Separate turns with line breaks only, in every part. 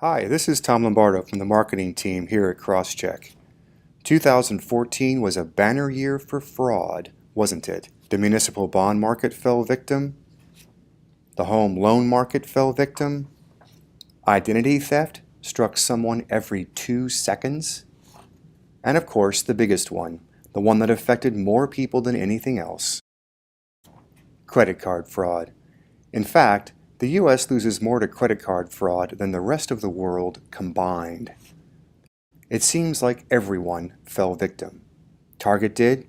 Hi, this is Tom Lombardo from the marketing team here at Crosscheck. 2014 was a banner year for fraud, wasn't it? The municipal bond market fell victim. The home loan market fell victim. Identity theft struck someone every 2 seconds. And of course, the biggest one, the one that affected more people than anything else, credit card fraud. In fact, the U.S. loses more to credit card fraud than the rest of the world combined. It seems like everyone fell victim. Target did.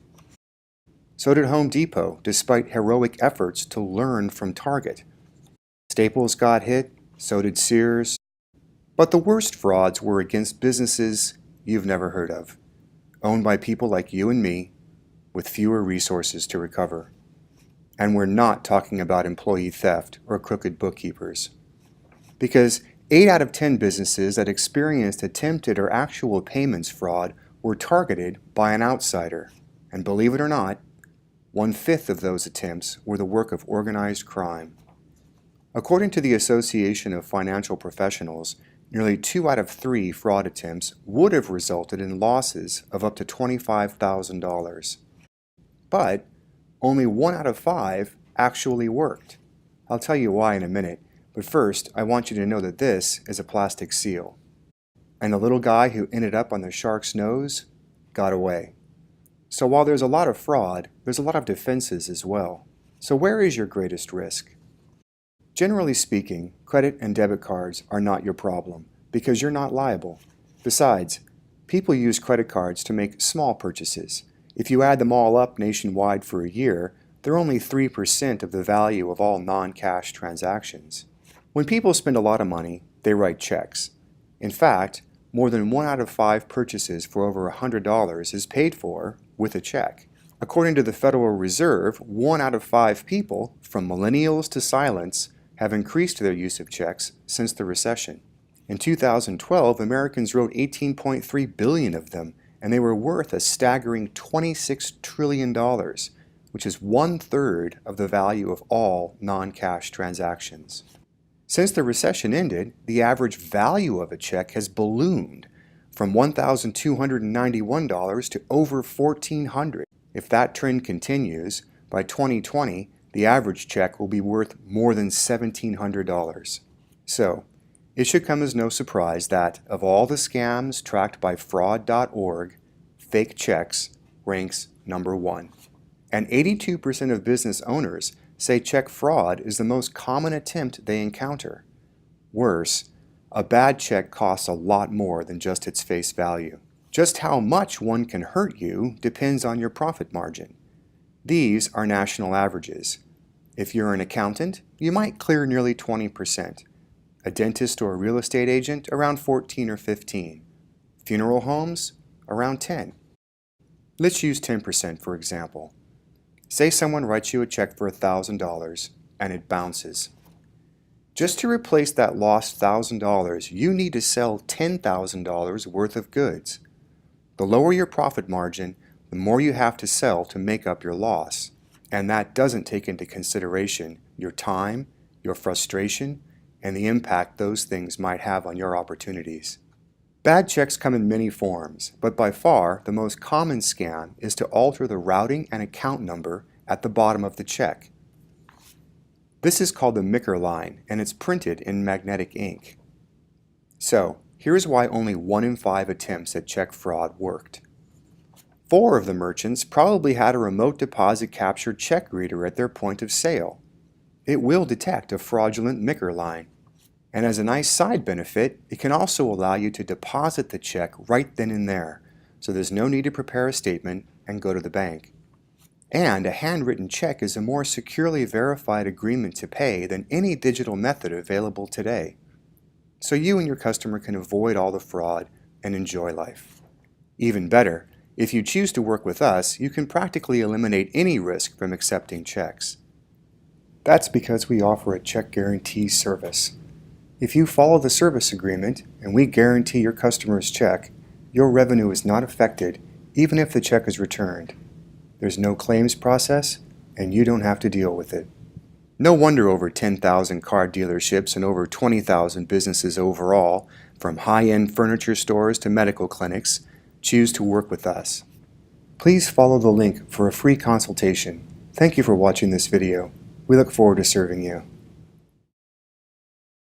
So did Home Depot, despite heroic efforts to learn from Target. Staples got hit, so did Sears. But the worst frauds were against businesses you've never heard of, owned by people like you and me, with fewer resources to recover. And we're not talking about employee theft or crooked bookkeepers. Because 8 out of 10 businesses that experienced attempted or actual payments fraud were targeted by an outsider. And believe it or not, 1/5 of those attempts were the work of organized crime. According to the Association of Financial Professionals, nearly 2 out of 3 fraud attempts would have resulted in losses of up to $25,000. But only 1 out of 5 actually worked. I'll tell you why in a minute, but first I want you to know that this is a plastic seal. And the little guy who ended up on the shark's nose got away. So while there's a lot of fraud, there's a lot of defenses as well. So where is your greatest risk? Generally speaking, credit and debit cards are not your problem because you're not liable. Besides, people use credit cards to make small purchases. If you add them all up nationwide for a year, they're only 3% of the value of all non-cash transactions. When people spend a lot of money, they write checks. In fact, more than 1 out of 5 purchases for over $100 is paid for with a check. According to the Federal Reserve, 1 out of 5 people, from millennials to silents, have increased their use of checks since the recession. In 2012, Americans wrote 18.3 billion of them, and they were worth a staggering $26 trillion, which is 1/3 of the value of all non-cash transactions. Since the recession ended, the average value of a check has ballooned from $1,291 to over $1,400. If that trend continues, by 2020, the average check will be worth more than $1,700. So, it should come as no surprise that, of all the scams tracked by fraud.org, fake checks ranks number 1. And 82% of business owners say check fraud is the most common attempt they encounter. Worse, a bad check costs a lot more than just its face value. Just how much one can hurt you depends on your profit margin. These are national averages. If you're an accountant, you might clear nearly 20%. A dentist or a real estate agent, around 14 or 15. Funeral homes, around 10. Let's use 10% for example. Say someone writes you a check for $1,000 and it bounces. Just to replace that lost $1,000, you need to sell $10,000 worth of goods. The lower your profit margin, the more you have to sell to make up your loss. And that doesn't take into consideration your time, your frustration, and the impact those things might have on your opportunities. Bad checks come in many forms, but by far the most common scam is to alter the routing and account number at the bottom of the check. This is called the Micker line, and it's printed in magnetic ink. So, here's why only 1 in 5 attempts at check fraud worked. 4 of the merchants probably had a remote deposit capture check reader at their point of sale. It will detect a fraudulent Micker line. And as a nice side benefit, it can also allow you to deposit the check right then and there, so there's no need to prepare a statement and go to the bank. And a handwritten check is a more securely verified agreement to pay than any digital method available today. So you and your customer can avoid all the fraud and enjoy life. Even better, if you choose to work with us, you can practically eliminate any risk from accepting checks. That's because we offer a check guarantee service. If you follow the service agreement and we guarantee your customer's check, your revenue is not affected even if the check is returned. There's no claims process and you don't have to deal with it. No wonder over 10,000 car dealerships and over 20,000 businesses overall, from high-end furniture stores to medical clinics, choose to work with us. Please follow the link for a free consultation. Thank you for watching this video. We look forward to serving you.